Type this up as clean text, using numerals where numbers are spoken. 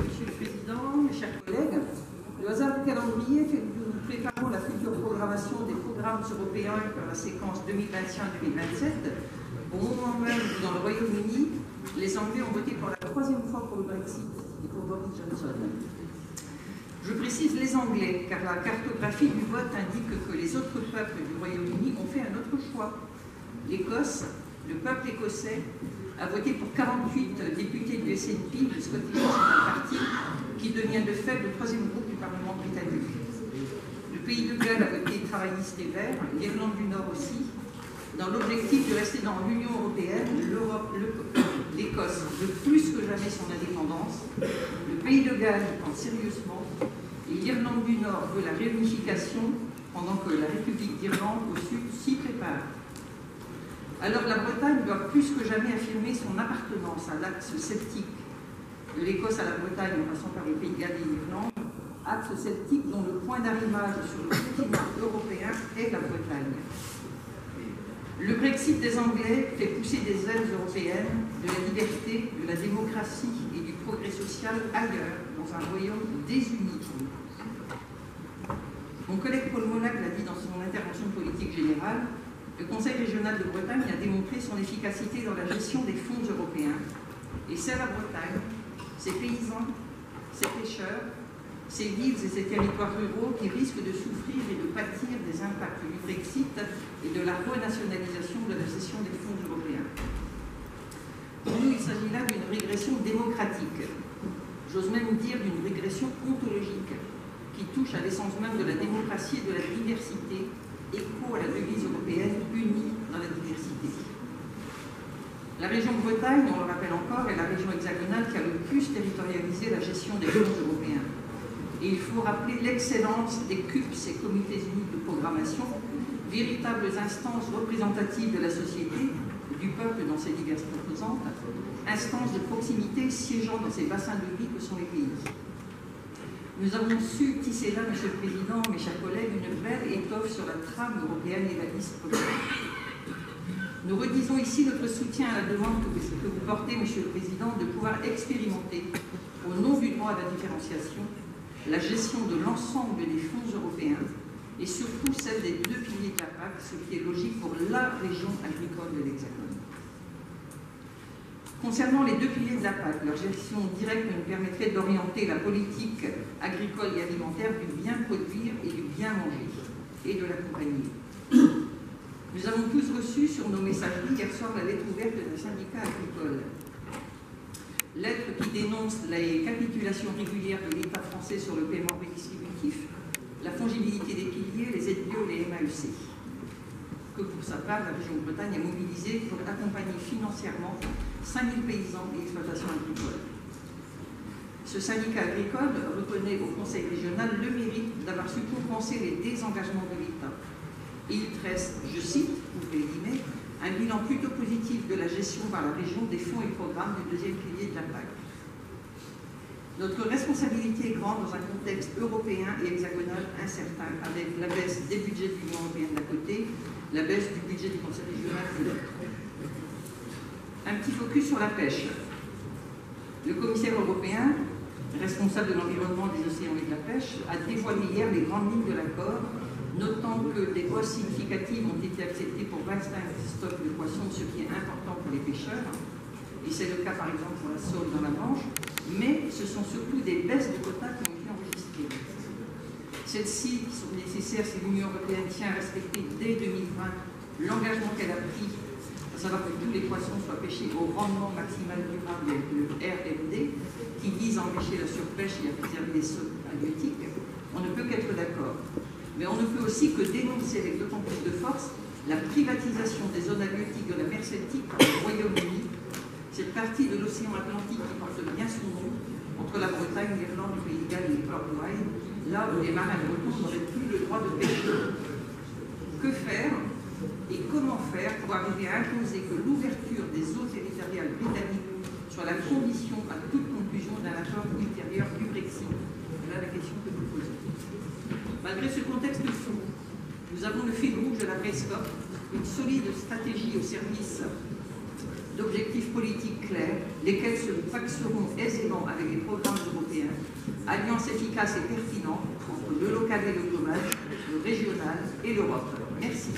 Monsieur le Président, mes chers collègues, le hasard du calendrier fait que nous préparons la future programmation des programmes européens pour la séquence 2021-2027. Au moment même où dans le Royaume-Uni, les Anglais ont voté pour la troisième fois pour le Brexit et pour Boris Johnson. Je précise les Anglais, car la cartographie du vote indique que les autres peuples du Royaume-Uni ont fait un autre choix. L'Écosse, le peuple écossais, a voté pour 48 députés du SNP, le Scottish National Party, qui devient de fait le troisième groupe du Parlement britannique. Le pays de Galles a voté travailliste et vert, l'Irlande du Nord aussi, dans l'objectif de rester dans l'Union européenne. L'Écosse veut plus que jamais son indépendance, le pays de Galles y pense sérieusement, et l'Irlande du Nord veut la réunification, pendant que la République d'Irlande au sud s'y prépare. Alors la Bretagne doit plus que jamais affirmer son appartenance à l'axe celtique, de l'Écosse à la Bretagne en passant par les pays de Galles et l'Irlande, axe celtique dont le point d'arrimage sur le continent européen est la Bretagne. Le Brexit des Anglais fait pousser des ailes européennes de la liberté, de la démocratie et du progrès social ailleurs, dans un royaume désuni. Mon collègue Paul Molac l'a dit dans son intervention politique générale, le Conseil régional de Bretagne a démontré son efficacité dans la gestion des fonds européens. Et c'est la Bretagne, ses paysans, ses pêcheurs, ses villes et ses territoires ruraux qui risquent de souffrir et de pâtir des impacts du Brexit et de la renationalisation de la gestion des fonds européens. Pour nous, il s'agit là d'une régression démocratique, j'ose même dire d'une régression ontologique, qui touche à l'essence même de la démocratie et de la diversité, écho à la devise européenne unie dans la diversité. La région Bretagne, on le rappelle encore, est la région hexagonale qui a le plus territorialisé la gestion des fonds européens. Et il faut rappeler l'excellence des CUPS, ces comités uniques de programmation, véritables instances représentatives de la société, du peuple dans ses diverses composantes, instances de proximité siégeant dans ces bassins de vie que sont les pays. Nous avons su tisser là, Monsieur le Président, mes chers collègues, une belle étoffe sur la trame européenne et la liste politique. Nous redisons ici notre soutien à la demande que vous portez, Monsieur le Président, de pouvoir expérimenter, au nom du droit à la différenciation, la gestion de l'ensemble des fonds européens et surtout celle des deux piliers de la PAC, ce qui est logique pour la région agricole de l'Hexagone. Concernant les deux piliers de la PAC, leur gestion directe nous permettrait d'orienter la politique agricole et alimentaire du bien produire et du bien manger, et de l'accompagner. Nous avons tous reçu sur nos messageries hier soir la lettre ouverte d'un syndicat agricole. Lettre qui dénonce les capitulations régulières de l'État français sur le paiement redistributif, la fongibilité des piliers, les aides bio et les MAEC. Que pour sa part, la région Bretagne a mobilisé pour accompagner financièrement 5000 paysans et exploitations agricoles. Ce syndicat agricole reconnaît au Conseil régional le mérite d'avoir su compenser les désengagements de l'État. Et il dresse, je cite, ouvrez les guillemets, un bilan plutôt positif de la gestion par la région des fonds et programmes du deuxième pilier de la PAC. Notre responsabilité est grande dans un contexte européen et hexagonal incertain, avec la baisse des budgets de l'Union européenne d'un côté, la baisse du budget du Conseil régional de l'autre. Un petit focus sur la pêche. Le commissaire européen, responsable de l'environnement, des océans et de la pêche, a dévoilé hier les grandes lignes de l'accord, notant que des hausses significatives ont été acceptées pour 25 stocks de poissons, ce qui est important pour les pêcheurs, et c'est le cas par exemple pour la sole dans la Manche, mais ce sont surtout des baisses de quotas qui ont été enregistrées. Celles-ci sont nécessaires si l'Union européenne tient à respecter dès 2020 l'engagement qu'elle a pris, à savoir que tous les poissons soient pêchés au rendement maximal durable, le RMD, qui vise à empêcher la surpêche et à préserver les sols halieutiques. On ne peut qu'être d'accord. Mais on ne peut aussi que dénoncer avec d'autant plus de force la privatisation des zones halieutiques de la mer Celtique par le Royaume-Uni, cette partie de l'océan Atlantique qui porte bien son nom, entre la Bretagne, l'Irlande, le Pays de Galles et les Cornouailles, là où les marins bretons n'auraient plus le droit de pêcher. Que faire et comment faire pour arriver à imposer que l'ouverture des eaux territoriales britanniques soit la condition à toute conclusion d'un accord ultérieur du Brexit? Voilà la question que nous posons. Malgré ce contexte flou, nous avons le fil rouge de la PESCOP, une solide stratégie au service d'objectifs politiques clairs, lesquels se paxeront aisément avec les programmes européens alliance efficace et pertinente entre le local et le global, le régional et l'Europe. Merci.